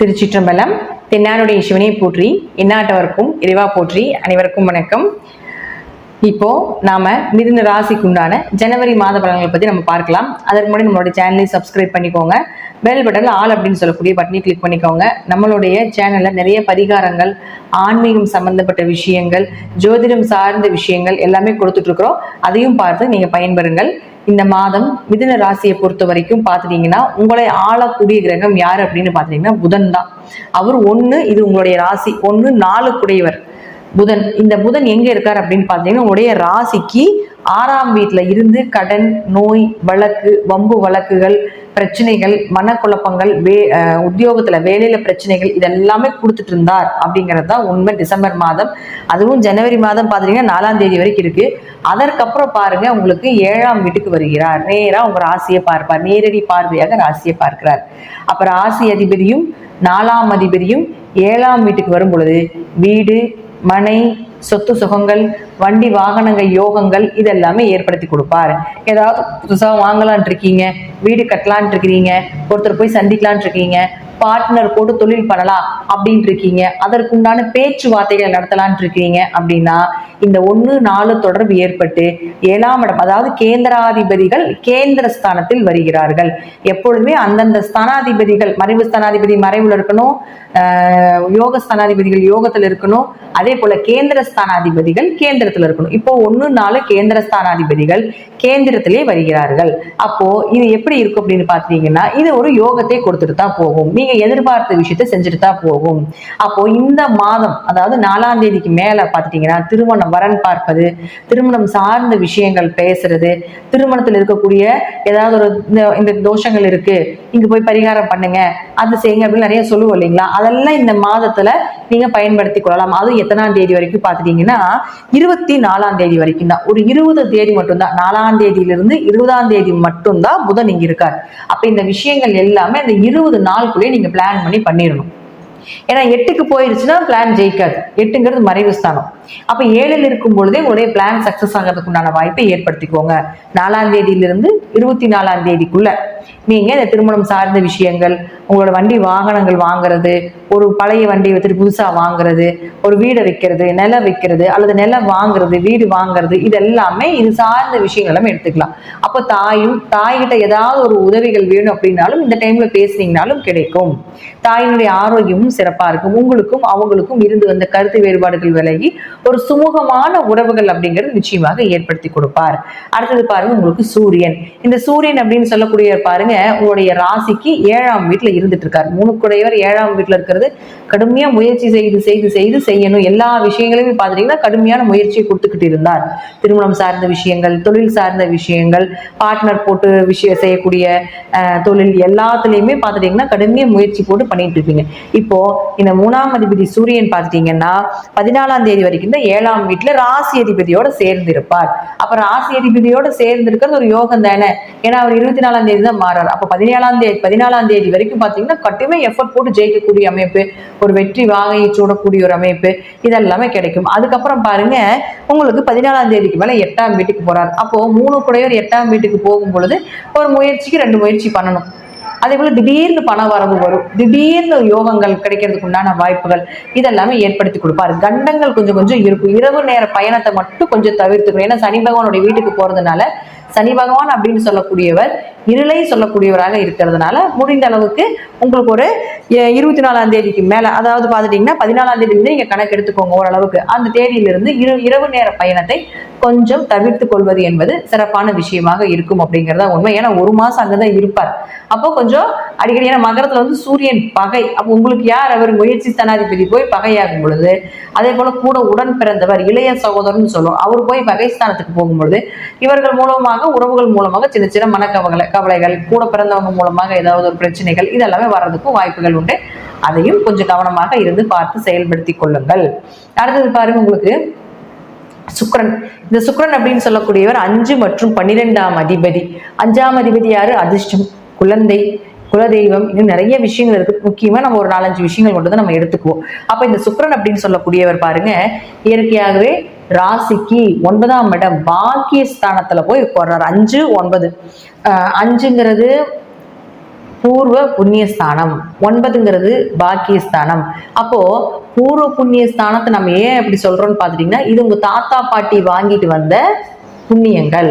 திருச்சிற்றம்பலம். தென்னானுடைய சிவனை போற்றி, எந்நாட்டவர்க்கும் இறைவா போற்றி. அனைவருக்கும் வணக்கம். இப்போ நாம மிதுன ராசிக்கு உண்டான ஜனவரி மாத பலன்களை பத்தி நம்ம பார்க்கலாம். அதற்கு முன்னாடி நம்மளுடைய சேனலை சப்ஸ்கிரைப் பண்ணிக்கோங்க. பெல் பட்டன்ல ஆல் அப்படின்னு சொல்லக்கூடிய பட்டனை கிளிக் பண்ணிக்கோங்க. நம்மளுடைய சேனல்ல நிறைய பரிகாரங்கள், ஆன்மீகம் சம்பந்தப்பட்ட விஷயங்கள், ஜோதிடம் சார்ந்த விஷயங்கள் எல்லாமே கொடுத்துட்டு இருக்கிறோம். அதையும் பார்த்து நீங்க பயன்பெறுங்கள். இந்த மாதம் மிதுன ராசியை பொறுத்த வரைக்கும் பாத்துட்டீங்கன்னா, உங்களை ஆளக்கூடிய கிரகம் யாரு அப்படின்னு பாத்தீங்கன்னா புதன் தான். அவர் இது உங்களுடைய ராசி 1 4 குடையவர் புதன். இந்த புதன் எங்க இருக்கார் அப்படின்னு பாத்தீங்கன்னா, உங்களுடைய ராசிக்கு 6ஆம் வீட்டுல இருந்து கடன், நோய், வழக்கு, வம்பு வழக்குகள், பிரச்சனைகள், மனக்குழப்பங்கள், உத்தியோகத்துல வேலையில பிரச்சனைகள் இதெல்லாமே கொடுத்துட்டு இருந்தார் அப்படிங்கிறது தான் உண்மை. டிசம்பர் மாதம், அதுவும் ஜனவரி மாதம் பாத்தீங்கன்னா 4ஆம் தேதி வரைக்கும் இருக்கு. அதற்கப்புறம் பாருங்க, உங்களுக்கு 7ஆம் வீட்டுக்கு வருகிறார். நேரா உங்க ராசியை பார்ப்பார். நேரடி பார்வையாக ராசியை பார்க்கிறார். அப்ப ராசி அதிபதியும் 4ஆம் அதிபதியும் 7ஆம் வீட்டுக்கு வரும் பொழுது வீடு, மனை, சொத்து சுகங்கள், வண்டி வாகனங்கள், யோகங்கள் இதெல்லாமே ஏற்படுத்தி கொடுப்பார். ஏதாவது புதுசா வாங்கலான் இருக்கீங்க, வீடு கட்டலான் இருக்கிறீங்க, ஒருத்தர் போய் சந்திக்கலான் இருக்கீங்க, பார்ட்னர் போட்டு தொழில் பண்ணலாம் அப்படின்னு இருக்கீங்க, அதற்குண்டான பேச்சுவார்த்தைகள் நடத்தலான் இருக்கீங்க அப்படின்னா இந்த 1 4 தொடர்பு ஏற்பட்டு 7ஆம் இடம், அதாவது கேந்திராதிபதிகள் கேந்திர ஸ்தானத்தில் வருகிறார்கள். எப்பொழுதுமே அந்தந்த ஸ்தானாதிபதிகள், மறைவு ஸ்தானாதிபதி மறைவுல இருக்கணும், யோக ஸ்தானாதிபதிகள் யோகத்துல இருக்கணும், அதே போல கேந்திர ஸ்தானாதிபதிகள் கேந்திரத்துல இருக்கணும். இப்போ 1 4 கேந்திர ஸ்தானாதிபதிகள் கேந்திரத்திலே வருகிறார்கள். அப்போ இது எப்படி இருக்கும் அப்படின்னு பாத்தீங்கன்னா, இது ஒரு யோகத்தை கொடுத்துட்டு தான் போகும். நீங்க எதிர்பார்த்த விஷயத்த செஞ்சுட்டு தான் போகும். அப்போ இந்த மாதம், அதாவது 4ஆம் தேதிக்கு மேல பாத்துட்டீங்கன்னா, திருமணம் வரன் பார்ப்பது, திருமணம் சார்ந்த விஷயங்கள் பேசுறது, திருமணத்தில் இருக்கக்கூடிய ஏதாவது ஒரு இந்த தோஷங்கள் இருக்கு, இங்க போய் பரிகாரம் பண்ணுங்க, அது செய்யுங்க அப்படின்னு நிறைய சொல்லுவோம் இல்லைங்களா? அதெல்லாம் இந்த மாதத்துல நீங்க பயன்படுத்தி கொள்ளலாம். அதுவும் எத்தனாம் தேதி வரைக்கும் பாத்துட்டீங்கன்னா 24ஆம் தேதி வரைக்கும் தான். ஒரு 20 தேதி மட்டும்தான், 4ஆம் தேதியிலிருந்து 20ஆம் தேதி மட்டும்தான் புதன் இங்க இருக்காரு. அப்ப இந்த விஷயங்கள் எல்லாமே இந்த 20 நாளுக்குள்ளே நீங்க பிளான் பண்ணிடணும். ஏன்னா 8க்கு போயிருச்சுன்னா பிளான் ஜெயிக்காது. 8ங்கிறது மறைவு ஸ்தானம். அப்ப 7ல் இருக்கும் பொழுதே உங்களுடைய பிளான் சக்சஸ் ஆகிறதுக்கு உண்டான வாய்ப்பை ஏற்படுத்திக்கோங்க. 4ஆம் தேதியிலிருந்து 24ஆம் தேதிக்குள்ள நீங்க இந்த திருமணம் சார்ந்த விஷயங்கள், உங்களோட வண்டி வாகனங்கள் வாங்குறது, ஒரு பழைய வண்டி வச்சுட்டு புதுசா வாங்குறது, ஒரு வீடை வைக்கிறது, நிலம் வைக்கிறது, அல்லது நிலம் வாங்குறது, வீடு வாங்குறது, இது எல்லாமே இது சார்ந்த விஷயங்கள் எல்லாமே எடுத்துக்கலாம். அப்போ தாய்கிட்ட ஏதாவது ஒரு உதவிகள் வேணும் அப்படின்னாலும் இந்த டைம்ல பேசுனீங்கனாலும் கிடைக்கும். தாயினுடைய ஆரோக்கியமும் சிறப்பா இருக்கும். உங்களுக்கும் அவங்களுக்கும் இருந்து வந்த கருத்து வேறுபாடுகள் விலகி ஒரு சுமூகமான உறவுகள் அப்படிங்கிறது நிச்சயமாக ஏற்படுத்தி கொடுப்பார். அடுத்தது பாருங்க, உங்களுக்கு சூரியன். இந்த சூரியன் அப்படின்னு சொல்லக்கூடிய பாருங்க, உங்களுடைய ராசிக்கு 7ஆம் வீட்டுல இருந்துட்டு இருக்காரு. 3 குடையவர் 7ஆம் வீட்டுல இருக்கிறது கடுமையா முயற்சி செய்யணும். எல்லா விஷயங்களையுமே பாத்துட்டீங்கன்னா கடுமையான முயற்சியை கொடுத்துக்கிட்டு இருந்தார். திருமணம் சார்ந்த விஷயங்கள், தொழில் சார்ந்த விஷயங்கள், பார்ட்னர் போட்டு செய்யக்கூடிய தொழில் எல்லாத்துலயுமே பாத்துட்டீங்கன்னா கடுமையா முயற்சி போட்டு பண்ணிட்டு இருப்பீங்க. இப்போ இந்த 3ஆம் அதிபதி சூரியன் பாத்துட்டீங்கன்னா 14ஆம் தேதி வரைக்கும் தான் 7ஆம் வீட்டுல ராசி அதிபதியோட சேர்ந்து இருப்பார். அப்ப ராசி அதிபதியோட சேர்ந்து இருக்கிறது ஒரு யோகம் தானே. ஏன்னா அவர் 24ஆம் தேதி தான் மாறாரு. அப்ப 14ஆம் தேதி வரைக்கும் பாத்தீங்கன்னா கட்டுமே எஃபர்ட் போட்டு ஜெயிக்கக்கூடிய அமைப்பு, ஒரு வெற்றி வாகையை சூடக்கூடிய ஒரு அமைப்பு, இதெல்லாமே கிடைக்கும். அதுக்கப்புறம் பாருங்க, உங்களுக்கு 14ஆம் தேதிக்கு மேல 8ஆம் வீட்டுக்கு போறாரு. அப்போ 3 குடையவர் 8ஆம் வீட்டுக்கு போகும் பொழுது ஒரு முயற்சிக்கு 2 முயற்சி பண்ணணும். அதே போல திடீர்னு பண வரவு வரும், திடீர்னு யோகங்கள் கிடைக்கிறதுக்கு உண்டான வாய்ப்புகள் இதெல்லாமே ஏற்படுத்தி கொடுப்பாரு. கண்டங்கள் கொஞ்சம் இருக்கும். இரவு நேர பயணத்தை மட்டும் கொஞ்சம் தவிர்த்துக்கணும். ஏன்னா சனி பகவானுடைய வீட்டுக்கு போறதுனால, சனி பகவான் அப்படின்னு சொல்லக்கூடியவர் இருளை சொல்லக்கூடியவராக இருக்கிறதுனால முடிந்த அளவுக்கு உங்களுக்கு ஒரு 24ஆம் தேதிக்கு மேல, அதாவது பாத்துட்டீங்கன்னா 14ஆம் தேதி நீங்க கணக்கு எடுத்துக்கோங்க ஓரளவுக்கு. அந்த தேதியிலிருந்து இரவு நேர பயணத்தை கொஞ்சம் தவிர்த்து கொள்வது என்பது சிறப்பான விஷயமாக இருக்கும் அப்படிங்கிறதா உண்மை. ஏன்னா 1 மாசம் அங்கதான் இருப்பார். அப்போ கொஞ்சம் அடிக்கடி, ஏன்னா மகரத்துல சூரியன் பகை. அப்போ உங்களுக்கு யார் அவர் முயற்சி ஸ்தானாதிபதி போய் பகையாகும் பொழுது, அதே போல கூட உடன் பிறந்தவர் இளைய சகோதரன் சொல்லுவோம், அவர் போய் பகை ஸ்தானத்துக்கு போகும்பொழுது இவர்கள் மூலமாக, உறவுகள் மூலமாக சின்ன சின்ன மனக்கவலைகள், கூட பிறந்தவங்க மூலமாக ஏதாவது ஒரு பிரச்சனைகள் இதெல்லாமே வர்றதுக்கும் வாய்ப்புகள் உண்டு. அதையும் கொஞ்சம் கவனமாக இருந்து பார்த்து செயல்படுத்தி கொள்ளுங்கள். அடுத்தது பாருங்க, உங்களுக்கு சுக்கிரன். இந்த சுக்கிரன் அப்படின்னு சொல்லக்கூடியவர் 5 மற்றும் 12ஆம் அதிபதி. 5ஆம் அதிபதி யாரு? அதிர்ஷ்டம், குழந்தை, குலதெய்வம், இன்னும் நிறைய விஷயங்கள் இருக்கு. முக்கியமா நம்ம ஒரு 4-5 விஷயங்கள் மட்டும் தான் நம்ம எடுத்துக்குவோம். அப்ப இந்த சுக்கிரன் அப்படின்னு சொல்லக்கூடியவர் பாருங்க, இயற்கையாகவே ராசிக்கு 9ஆம் இடம் பாக்கிய ஸ்தானத்துல போய் போடுறாரு. 5 9. 5ங்கிறது பூர்வ புண்ணியஸ்தானம், 9ங்கிறது பாக்கியஸ்தானம். அப்போ பூர்வ புண்ணியஸ்தானத்தை நம்ம ஏன் அப்படி சொல்றோம்னு பார்த்துட்டீங்கன்னா, இது உங்க தாத்தா பாட்டி வாங்கிட்டு வந்த புண்ணியங்கள்.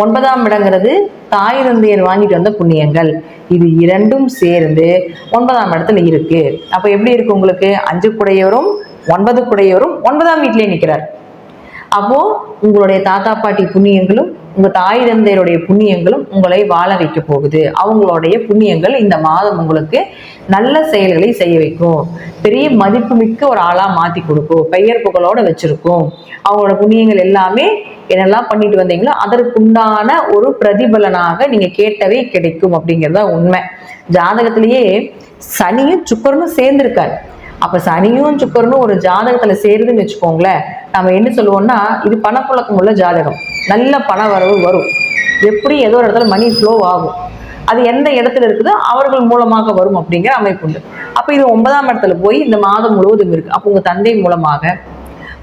9ஆம் இடங்கிறது தாய் தந்தையர் வாங்கிட்டு வந்த புண்ணியங்கள். இது இரண்டும் சேர்ந்து 9ஆம் இடத்துல இருக்கு. அப்ப எப்படி இருக்கு உங்களுக்கு? 5 குடையவரும் 9 குடையவரும் 9ஆம் வீட்டிலேயே நிற்கிறார். அப்போ உங்களுடைய தாத்தா பாட்டி புண்ணியங்களும் உங்க தாய் தந்தையருடைய புண்ணியங்களும் உங்களை வாழ வைக்க போகுது. அவங்களுடைய புண்ணியங்கள் இந்த மாதம் உங்களுக்கு நல்ல செயல்களை செய்ய வைக்கும். பெரிய மதிப்பு மிக்க ஒரு ஆளா மாத்தி கொடுக்கும். பெயர் புகழோட வச்சிருக்கும். அவங்களோட புண்ணியங்கள் எல்லாமே என்னெல்லாம் பண்ணிட்டு வந்தீங்களோ அதற்குண்டான ஒரு பிரதிபலனாக நீங்க கேட்டவே கிடைக்கும் அப்படிங்கிறதா உண்மை. ஜாதகத்திலேயே சனியும் சுக்கரனும் சேர்ந்திருக்காரு. அப்ப சனியும் சுக்கரனும் ஒரு ஜாதகத்துல சேருதுன்னு வச்சுக்கோங்களேன், நம்ம என்ன சொல்லுவோம்னா இது பணப்புழக்கம் உள்ள ஜாதகம். நல்ல பண வரவு வரும். எப்படி ஏதோ ஒரு இடத்துல மணி ஃப்ளோ ஆகும். அது எந்த இடத்துல இருக்குதோ அவர்கள் மூலமாக வரும் அப்படிங்கிற அமைப்பு உண்டு. அப்ப இது 9ஆம் இடத்துல போய் இந்த மாதம் முழுவதும் இருக்கு. அப்போ உங்க தந்தை மூலமாக,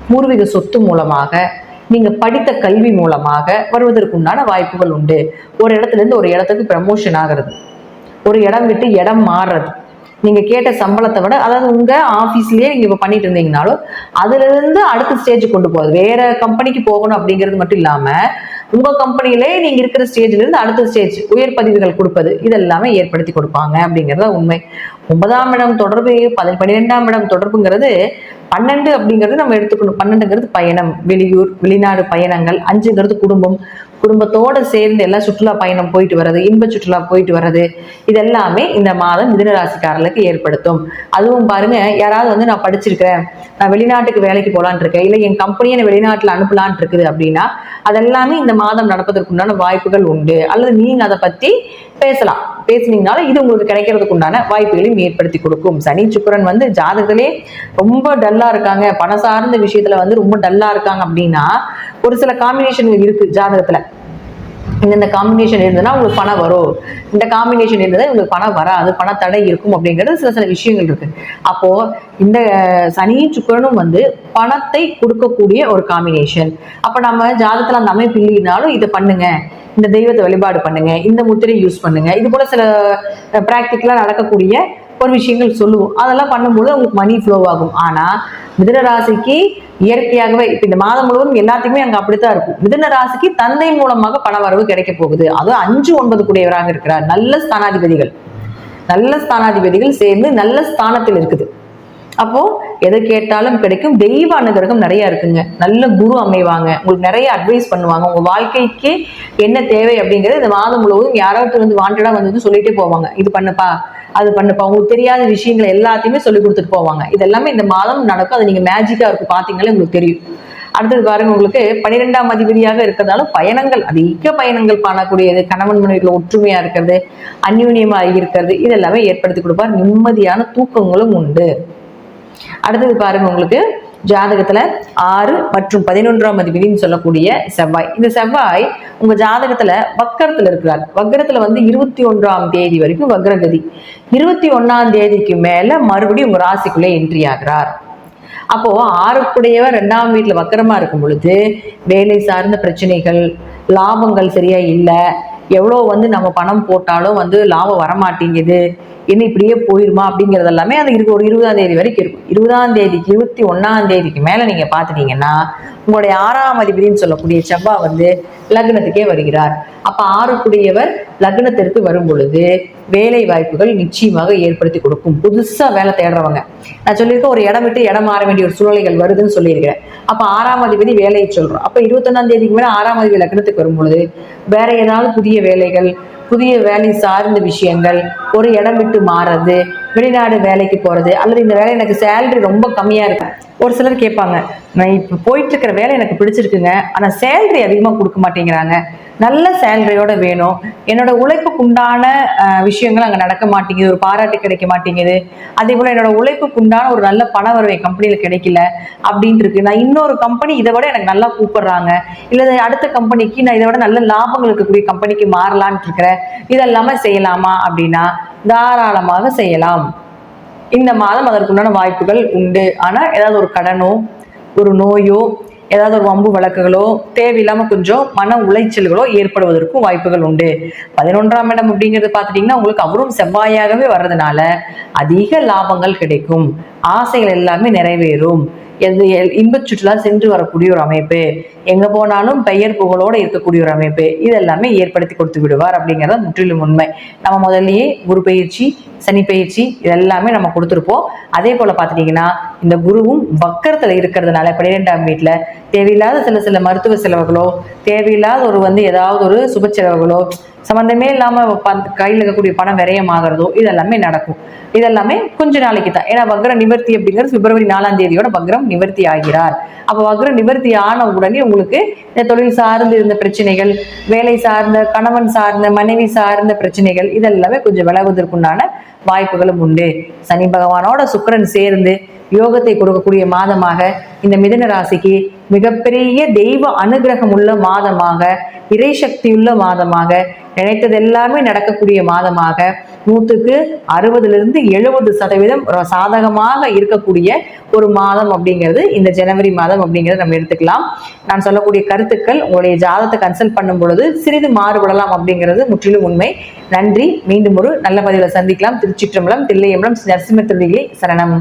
பூர்வீக சொத்து மூலமாக, நீங்க படித்த கல்வி மூலமாக வருவதற்குண்டான வாய்ப்புகள் உண்டு. ஒரு இடத்துல இருந்து ஒரு இடத்துக்கு ப்ரமோஷன் ஆகிறது, ஒரு இடம் விட்டு இடம் மாறுறது, நீங்க கேட்ட சம்பளத்தை விட, அதாவது உங்க ஆபீஸ்லயே நீங்க இப்ப பண்ணிட்டு இருந்தீங்கனாலும் அதுல இருந்து அடுத்த ஸ்டேஜ் கொண்டு போகுது. வேற கம்பெனிக்கு போகணும் அப்படிங்கிறது மட்டும் இல்லாம உங்க கம்பெனிலே நீங்க இருக்கிற ஸ்டேஜ்ல இருந்து அடுத்த ஸ்டேஜ் உயர் பதவிகள் கொடுப்பது, இதெல்லாமே ஏற்படுத்தி கொடுப்பாங்க அப்படிங்கறத உண்மை. 9ஆம் இடம் தொடர்பு, 12ஆம் இடம் தொடர்புங்கிறது 12 அப்படிங்கிறது நம்ம எடுத்துக்கணும். 12ங்கிறது பயணம், வெளியூர் வெளிநாடு பயணங்கள். 5ங்கிறது குடும்பம், குடும்பத்தோட சேர்ந்து எல்லாம் சுற்றுலா பயணம் போயிட்டு வர்றது, இன்ப சுற்றுலா போயிட்டு வர்றது, இதெல்லாமே இந்த மாதம் மிதுன ராசிக்காரர்களுக்கு ஏற்படுத்தும். அதுவும் பாருங்க, யாராவது வந்து நான் படிச்சிருக்கிறேன், நான் வெளிநாட்டுக்கு வேலைக்கு போலான் இருக்கேன், இல்லை என் கம்பெனியை வெளிநாட்டுல அனுப்பலான் இருக்குது அப்படின்னா அதெல்லாமே இந்த மாதம் நடப்பதற்குண்டான வாய்ப்புகள் உண்டு. அல்லது நீங்க அதை பத்தி பேசலாம். பேசினீங்கனாலும் இது உங்களுக்கு கிடைக்கிறதுக்கு உண்டான வாய்ப்புகளையும் ஏற்படுத்தி கொடுக்கும். சனி சுக்கிரன் வந்து ஜாதகத்திலே ரொம்ப டல்லா இருக்காங்க, பண சார்ந்த விஷயத்துல வந்து ரொம்ப டல்லா இருக்காங்க அப்படின்னா ஒரு சில காம்பினேஷன்கள் இருக்கு ஜாதகத்துல. இந்த காம்பினேஷன் இருந்ததுன்னா உங்களுக்கு பணம் வரும், இந்த காம்பினேஷன் இருந்ததுன்னா உங்களுக்கு பணம் வராது, பண தடை இருக்கும் அப்படிங்கிறது சில சில விஷயங்கள் இருக்கு. அப்போ இந்த சனியும் சுக்கிரனும் வந்து பணத்தை கொடுக்கக்கூடிய ஒரு காம்பினேஷன். அப்ப நம்ம ஜாதகத்துல அந்த அமைப்பு இல்லைனாலும் இதை பண்ணுங்க, இந்த தெய்வத்தை வழிபாடு பண்ணுங்க, இந்த முத்திரை யூஸ் பண்ணுங்க, இது போல சில பிராக்டிக்கலா நடக்கக்கூடிய ஒரு விஷயங்கள் சொல்லுவோம். அதெல்லாம் பண்ணும்போது உங்களுக்கு மணி ஃப்ளோ ஆகும். ஆனா மிதுன ராசிக்கு இயற்கையாகவே இப்ப இந்த மாதம் முழுவதும் எல்லாத்துக்குமே அங்க அப்படித்தான் இருக்கும். மிதுன ராசிக்கு தந்தை மூலமாக பண வரவு கிடைக்க போகுது. அதுவும் 5, 9 கூடியவராக இருக்கிறார். நல்ல ஸ்தானாதிபதிகள் சேர்ந்து நல்ல ஸ்தானத்தில் இருக்குது. அப்போ எதை கேட்டாலும் கிடைக்கும். தெய்வ அனுகிரகம் நிறைய இருக்குங்க. நல்ல குரு அமைவாங்க, உங்களுக்கு நிறைய அட்வைஸ் பண்ணுவாங்க. உங்க வாழ்க்கைக்கு என்ன தேவை அப்படிங்கிறது இந்த மாதம் முழுவதும் யாராவது வந்து வாண்டடா வந்து சொல்லிட்டே போவாங்க. இது பண்ணுப்பா, அது பண்ணுப்பா, உங்களுக்கு தெரியாத விஷயங்களை எல்லாத்தையுமே சொல்லி கொடுத்துட்டு போவாங்க. இதெல்லாமே இந்த மாதம் நடக்கும். அது நீங்க மேஜிக்கா இருக்கும், பாத்தீங்களே உங்களுக்கு தெரியும். அடுத்தது பாருங்க, உங்களுக்கு 12ஆம் அதிபதியாக இருக்கிறதாலும் பயணங்கள், அதிக பயணங்கள் பண்ணக்கூடியது, கணவன் மனைவிகள் ஒற்றுமையா இருக்கிறது, அந்யூன்யமா இருக்கிறது, இதெல்லாமே ஏற்படுத்தி கொடுப்பார். நிம்மதியான தூக்கங்களும் உண்டு. அடுத்தது பாருங்க, உங்களுக்கு ஜாதகத்துல 6 மற்றும் 11ஆம் அதிபதினு சொல்லக்கூடிய செவ்வாய். இந்த செவ்வாய் உங்க ஜாதகத்துல வக்கரத்துல இருக்கிறார். வக்கரத்துல வந்து 21ஆம் தேதி வரைக்கும் வக்ரகதி. 21ஆம் தேதிக்கு மேல மறுபடியும் உங்க ராசிக்குள்ளே என்ட்ரி ஆகிறார். அப்போ 6க்குடையவர் 2ஆம் வீட்டுல வக்கரமா இருக்கும் பொழுது வேலை சார்ந்த பிரச்சனைகள், லாபங்கள் சரியா இல்லை, எவ்வளோ வந்து நம்ம பணம் போட்டாலும் வந்து லாபம் வரமாட்டேங்குது, என்ன இப்படியே போயிருமா அப்படிங்கிறது எல்லாமே அது இருக்கு. ஒரு 20ஆம் தேதி வரைக்கும் இருக்கும். 20ஆம் தேதிக்கு 21ஆம் தேதிக்கு மேல நீங்க பாத்துட்டீங்கன்னா உங்களுடைய 6ஆம் அதிபதினு சொல்லக்கூடிய செவ்வாய் வந்து லக்னத்துக்கே வருகிறார். அப்ப 6க்குடையவர் லக்னத்திற்கு வரும் பொழுது வேலை வாய்ப்புகள் நிச்சயமாக ஏற்படுத்தி கொடுக்கும். புதுசா வேலை தேடுறவங்க, நான் சொல்லியிருக்கேன், ஒரு இடம் விட்டு இடம் மாற வேண்டிய ஒரு சூழ்நிலைகள் வருதுன்னு சொல்லியிருக்கிறேன். அப்ப 6ஆம் அதிபதி வேலையை சொல்றோம். அப்ப 21ஆம் தேதிக்கு மேல 6ஆம் அதிபதி லக்னத்துக்கு வரும் பொழுது வேற ஏதாவது புதிய வேலைகள், புதிய வேலை சார்ந்த விஷயங்கள், ஒரு இடம் விட்டு மாறுறது, வெளிநாடு வேலைக்கு போறது, அல்லது இந்த வேலை எனக்கு சேலரி ரொம்ப கம்மியா இருக்கு. ஒரு சிலர் கேட்பாங்க, நான் இப்ப போயிட்டு இருக்கிற வேலை எனக்கு பிடிச்சிருக்குங்க, ஆனா சேலரி அதிகமா கொடுக்க மாட்டேங்கிறாங்க, நல்ல சேலரியோட வேணும், என்னோட உழைப்புக்கு உண்டான விஷயங்கள் அங்க நடக்க மாட்டேங்குது, ஒரு பாராட்டு கிடைக்க மாட்டேங்குது, அதே போல என்னோட உழைப்புக்கு உண்டான ஒரு நல்ல பண வரவை கம்பெனியில கிடைக்கல அப்படின்ட்டு இருக்கு, நான் இன்னொரு கம்பெனி இதை விட எனக்கு நல்லா கூப்பிடுறாங்க, இல்ல அடுத்த கம்பெனிக்கு நான் இதை விட நல்ல லாபங்கள் இருக்கக்கூடிய கம்பெனிக்கு மாறலான்ட்டு இருக்கிறேன், இதெல்லாமே செய்யலாமா அப்படின்னா தாராளமாக செய்யலாம். இந்த மாதம் அதற்குண்டான வாய்ப்புகள் உண்டு. ஆனா ஏதாவது ஒரு கடனோ, ஒரு நோயோ, ஏதாவது ஒரு வம்பு வழக்குகளோ தேவையில்லாம கொஞ்சம் மன உளைச்சல்களோ ஏற்படுவதற்கும் வாய்ப்புகள் உண்டு. 11ஆம் இடம் அப்படிங்கிறது பார்த்துட்டீங்கன்னா உங்களுக்கு அவரும் செவ்வாயாகவே வர்றதுனால அதிக லாபங்கள் கிடைக்கும், ஆசைகள் எல்லாமே நிறைவேறும், இன்பச் சுற்றுலா சென்று வரக்கூடிய ஒரு அமைப்பு, எங்க போனாலும் பெயர் புகழோடு இருக்கக்கூடிய ஒரு அமைப்பு, இதெல்லாமே ஏற்படுத்தி கொடுத்து விடுவார் அப்படிங்கிறது முற்றிலும் உண்மை. நம்ம முதல்லயே குரு பயிற்சி, சனி பயிற்சி இதெல்லாமே நம்ம கொடுத்துருப்போம். அதே போல பார்த்துட்டீங்கன்னா இந்த குருவும் வக்கரத்துல இருக்கிறதுனால 12ஆம் வீட்டுல தேவையில்லாத சில மருத்துவ செலவுகளோ, தேவையில்லாத ஏதாவது ஒரு சுப செலவுகளோ, சம்பந்தமே இல்லாம கையில் இருக்கக்கூடிய பணம் விரயம் ஆகிறதோ இதெல்லாமே நடக்கும். இதெல்லாமே கொஞ்ச நாளைக்கு தான். ஏன்னா வக்ர நிவர்த்தி அப்படிங்கிறது பிப்ரவரி 4ஆம் தேதியோட வக்ரம் நிவர்த்தி ஆகிறார். அப்ப வக்ர நிவர்த்தி ஆன உடனே உங்களுக்கு இந்த தொழில் சார்ந்து இருந்த பிரச்சனைகள், வேலை சார்ந்த, கணவன் சார்ந்த, மனைவி சார்ந்த பிரச்சனைகள் இதெல்லாமே கொஞ்சம் விலகுவதற்குண்டான வாய்ப்புகளும் உண்டு. சனி பகவானோட சுக்கிரன் சேர்ந்து யோகத்தை கொடுக்கக்கூடிய மாதமாக இந்த மிதுன ராசிக்கு மிகப்பெரிய தெய்வ அனுகிரகம் உள்ள மாதமாக, இறை சக்தியுள்ள மாதமாக, நினைத்தது எல்லாமே நடக்கக்கூடிய மாதமாக, 100க்கு 60லிருந்து 70% சாதகமாக இருக்கக்கூடிய ஒரு மாதம் அப்படிங்கிறது இந்த ஜனவரி மாதம் அப்படிங்கிறது நம்ம எடுத்துக்கலாம். நான் சொல்லக்கூடிய கருத்துக்கள் உங்களுடைய ஜாதகத்தை கன்சல்ட் பண்ணும் பொழுது சிறிது மாறுபடலாம் அப்படிங்கிறது முற்றிலும் உண்மை. நன்றி. மீண்டும் ஒரு நல்ல பதிவில் சந்திக்கலாம். திருச்சிற்றம்பலம், தில்லையம்பலம், நரசிம்ம திருடிகளே சரணம்.